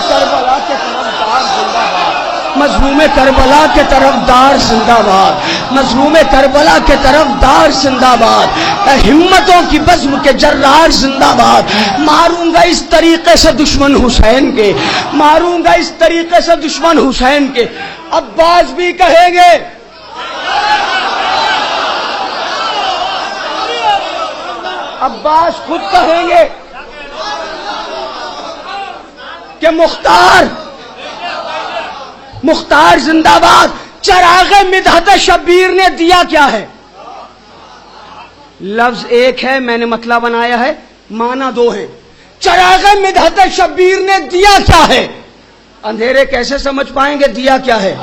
کربلا کے طرفدار زندہ باد، مظلوم کربلا کے طرفدار زندہ باد، مظلوم کربلا کے طرفدار زندہ باد، ہمتوں کی بزم کے جرار زندہ باد۔ ماروں گا اس طریقے سے دشمن حسین کے، ماروں گا اس طریقے سے دشمن حسین کے۔ عباس بھی کہیں گے، عباس خود کہیں گے کہ مختار زندہ باد۔ چراغ مدحت شبیر نے دیا کیا ہے؟ لفظ ایک ہے، میں نے مطلب بنایا ہے، معنی دو ہے۔ چراغ مدحت شبیر نے دیا کیا ہے؟ اندھیرے کیسے سمجھ پائیں گے دیا کیا ہے؟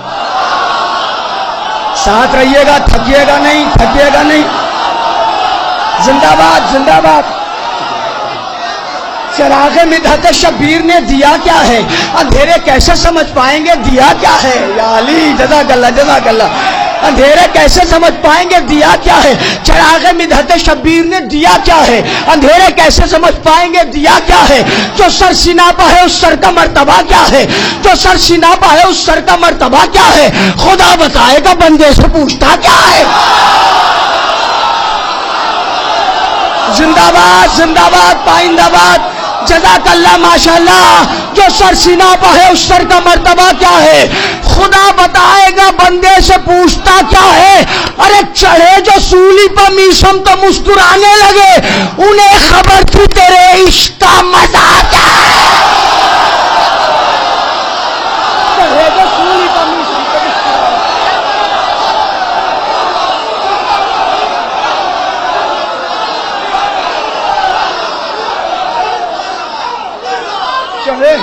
ساتھ رہیے گا، تھکیے گا نہیں، تھکیے گا نہیں۔ زندہ باد، زندہ باد۔ چراغ مدحت شبیر نے دیا کیا ہے؟ اندھیرے کیسے سمجھ پائیں گے دیا کیا ہے؟ یا علی جزاک اللہ، جزاک اللہ۔ اندھیرے کیسے سمجھ پائیں گے دیا کیا ہے؟ چراغ مدحت شبیر نے دیا کیا ہے؟ اندھیرے کیسے سمجھ پائیں گے دیا کیا ہے؟ جو سر سیناپا ہے اس سر کا مرتبہ کیا ہے؟ جو سر سیناپا ہے اس سر کا مرتبہ کیا ہے؟ خدا بتائے گا بندے سے پوچھتا کیا ہے؟ زندہ باد، زندہ باد، پائندہ باد۔ جزاک اللہ، ماشاءاللہ۔ جو سر سیناپا ہے اس سر کا مرتبہ کیا ہے؟ خدا بتائے گا بندے سے پوچھتا کیا ہے؟ ارے چڑھے جو سولی پر میشم تو مسکرانے لگے، انہیں خبر تھی تیرے عشق کا مزہ کیا ہے؟ چڑھے جو سولی پر میشم تو چڑھے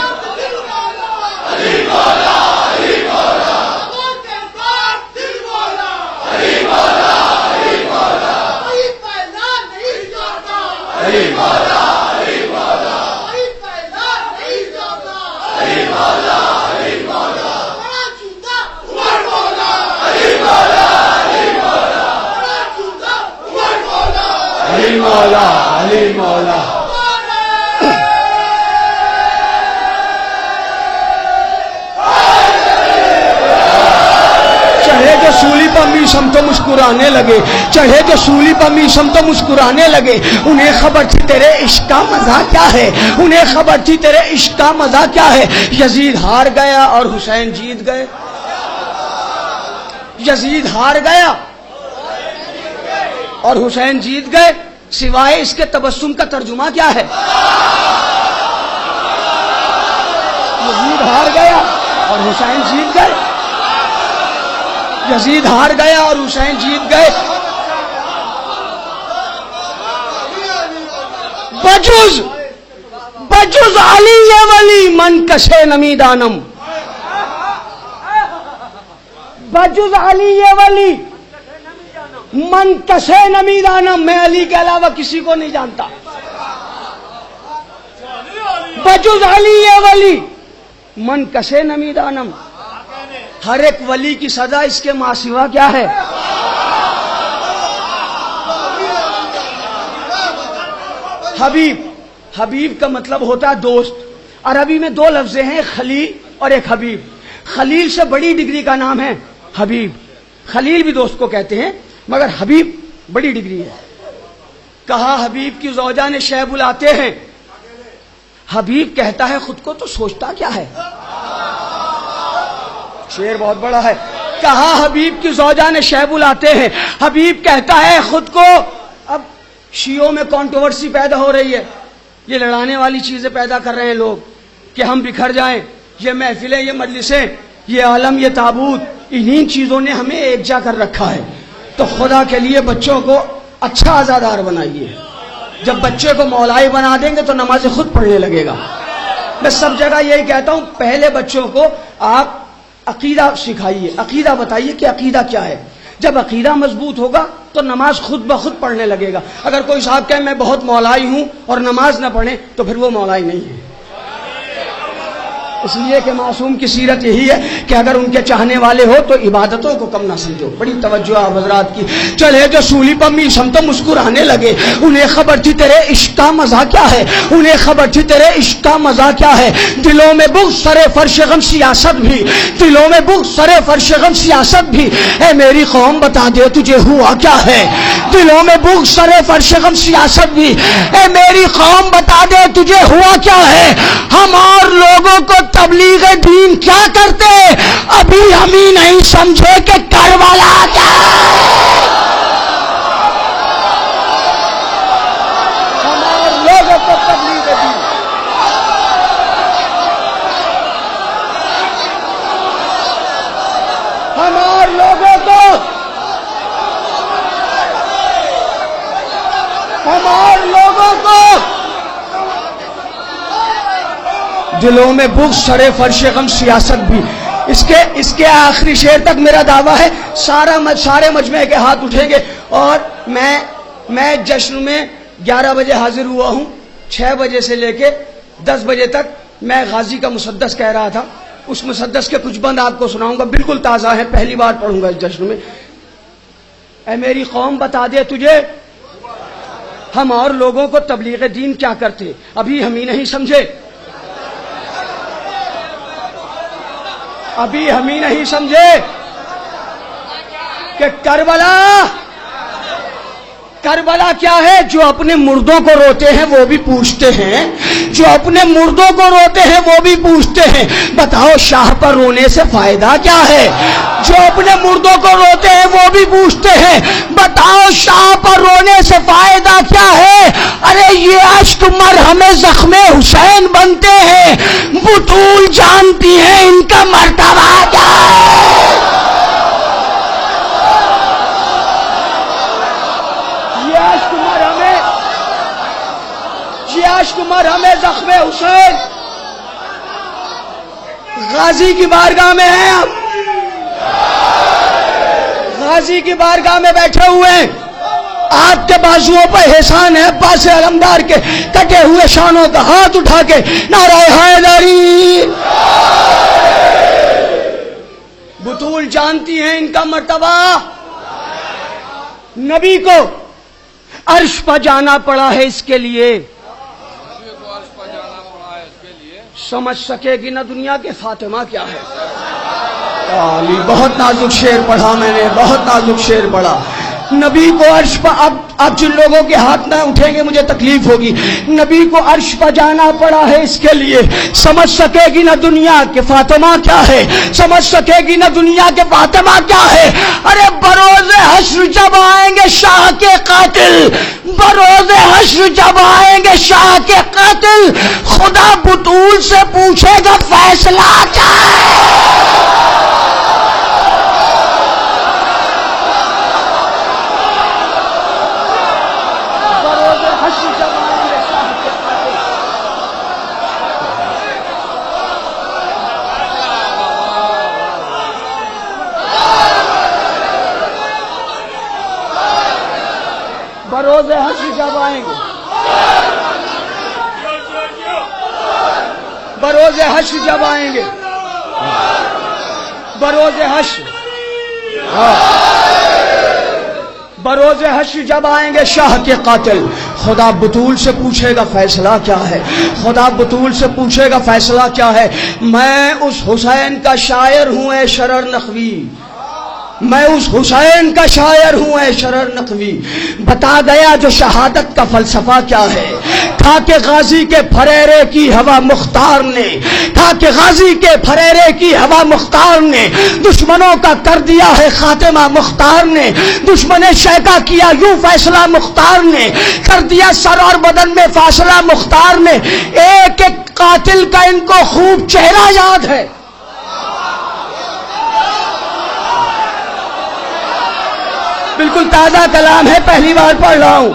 مولا، علی مولا۔ چڑھے جو سولی پر میشم تو مسکرانے لگے، چڑھے جو سولی پر میشم تو مسکرانے لگے، انہیں خبر تھی تیرے عشق کا مزہ کیا ہے؟ انہیں خبر تھی تیرے عشق کا مزہ کیا ہے؟ یزید ہار گیا اور حسین جیت گئے، یزید ہار گیا اور حسین جیت گئے، سوائے اس کے تبسم کا ترجمہ کیا ہے؟ یزید ہار گیا اور حسین جیت گئے، یزید ہار گیا اور حسین جیت گئے۔ بجز علی ولی من کشے نمی دانم، بجز علی ولی من کشے نمی دانم، میں علی کے علاوہ کسی کو نہیں جانتا۔ بجز علی ولی من کشے نمی دانم، ہر ایک ولی کی سزا اس کے ماں سوا کیا ہے؟ حبیب، حبیب کا مطلب ہوتا ہے دوست۔ عربی میں دو لفظ ہیں، خلیل اور ایک حبیب۔ خلیل سے بڑی ڈگری کا نام ہے حبیب، خلیل بھی دوست کو کہتے ہیں مگر حبیب بڑی ڈگری ہے۔ کہا حبیب کی زوجہ نے شہ بلاتے ہیں، حبیب کہتا ہے خود کو تو سوچتا کیا ہے؟ شعر بہت بڑا ہے۔ کہا حبیب کی زوجہ نے شہ بلاتے ہیں، حبیب کہتا ہے خود کو۔ اب شیعوں میں کنٹروورسی پیدا ہو رہی ہے، یہ لڑانے والی چیزیں پیدا کر رہے ہیں لوگ کہ ہم بکھر جائیں، یہ محفلیں، یہ مجلسیں، یہ عالم، یہ تابوت، انہی چیزوں نے ہمیں ایک جا کر رکھا ہے۔ تو خدا کے لیے بچوں کو اچھا آزادار بنائیے، جب بچے کو مولائی بنا دیں گے تو نماز خود پڑھنے لگے گا۔ میں سب جگہ یہی کہتا ہوں، پہلے بچوں کو آپ عقیدہ سکھائیے، عقیدہ بتائیے کہ عقیدہ کیا ہے۔ جب عقیدہ مضبوط ہوگا تو نماز خود بخود پڑھنے لگے گا۔ اگر کوئی صاحب کہے میں بہت مولائی ہوں اور نماز نہ پڑھے تو پھر وہ مولائی نہیں ہے۔ اس لیے کہ معصوم کی سیرت یہی ہے کہ اگر ان کے چاہنے والے ہو تو عبادتوں کو کم نہ سمجھو. بڑی توجہ آپ حضرات کی. چلے جو سولی پر میسم تو مسکرانے لگے, انہیں خبر تھی تیرے عشق کا مزہ کیا ہے, انہیں خبر تھی تیرے عشق کا مزہ کیا ہے. دلوں میں بغض سرے فرش غم سیاست بھی, دلوں میں بغض سرے فرش غم سیاست بھی, اے میری قوم بتا دے تجھے ہوا کیا ہے. دلوں میں بغض سرے فرش غم سیاست بھی, اے میری قوم بتا دے تجھے ہوا کیا ہے. ہم اور لوگوں کو تبلیغ دین کیا کرتے, ابھی ہم ہی نہیں سمجھے کہ کربلا کیا ہے. ہم اور لوگوں کو تبلیغ دین, ہم اور لوگوں کو, ہم اور لوگوں کو دلوں میں بغض سرے فرش غم سیاست بھی. اس کے آخری شعر تک میرا دعویٰ ہے سارے مجمع کے ہاتھ اٹھیں گے. اور میں جشن میں 11 بجے حاضر ہوا ہوں. 6 بجے سے لے کے 10 بجے تک میں غازی کا مسدس کہہ رہا تھا. اس مسدس کے کچھ بند آپ کو سناؤں گا, بالکل تازہ ہے, پہلی بار پڑھوں گا اس جشن میں. اے میری قوم بتا دے تجھے ہم اور لوگوں کو تبلیغ دین کیا کرتے, ابھی ہم ہی نہیں سمجھے, ابھی ہم ہی نہیں سمجھے کہ کربلا کیا ہے. جو اپنے مردوں کو روتے ہیں وہ بھی پوچھتے ہیں, جو اپنے مردوں کو روتے ہیں وہ بھی پوچھتے ہیں, بتاؤ شاہ پر رونے سے فائدہ کیا ہے. جو اپنے مردوں کو روتے ہیں وہ بھی پوچھتے ہیں, بتاؤ شاہ پر رونے سے فائدہ کیا ہے. ارے یہ اشک مرہم زخم حسین بنتے ہیں, بطول جانتی ہیں ان کا مرتبہ کیا ہے. ہمیں زخم حسین غازی کی بارگاہ میں ہیں, ہم غازی کی بارگاہ میں بیٹھے ہوئے ہیں. آپ کے بازوؤں پر احسان ہے عباس علمدار کے کٹے ہوئے شانوں کا ہاتھ اٹھا کے نعرہ حیدری. بطول جانتی ہیں ان کا مرتبہ. نبی کو عرش پر جانا پڑا ہے اس کے لیے, سمجھ سکے گی نہ دنیا کے فاطمہ کیا ہے. بہت نازک شعر پڑھا میں نے, بہت نازک شعر پڑھا. نبی کو عرش پر, اب جن لوگوں کے ہاتھ نہ اٹھیں گے مجھے تکلیف ہوگی. نبی کو عرش پر جانا پڑا ہے اس کے لیے, سمجھ سکے گی نہ دنیا کے فاطمہ کیا ہے, سمجھ سکے گی نہ دنیا کے فاطمہ کیا ہے. ارے بروز حشر جب آئیں گے شاہ کے قاتل, بروز حشر جب آئیں گے شاہ کے قاتل, خدا بطول سے پوچھے گا فیصلہ کیا ہے. بروز حشر جب آئیں گے, بروز حشر جب آئیں گے, بروز حشر, بروز حشر جب آئیں گے شاہ کے قاتل, خدا بطول سے پوچھے گا فیصلہ کیا ہے. خدا بطول سے پوچھے گا فیصلہ کیا ہے. میں اس حسین کا شاعر ہوں اے شرر نقوی, میں اس حسین کا شاعر ہوں اے شرر نقوی. بتا گیا جو شہادت کا فلسفہ کیا ہے. کھا کے غازی کے پھریرے کی ہوا مختار نے, کھا کے غازی کے پھریرے کی ہوا مختار نے, دشمنوں کا کر دیا ہے خاتمہ مختار نے. دشمن شیکا کیا یوں فیصلہ مختار نے, کر دیا سر اور بدن میں فاصلہ مختار نے. ایک ایک قاتل کا ان کو خوب چہرہ یاد ہے. بالکل تازہ کلام ہے, پہلی بار پڑھ رہا ہوں.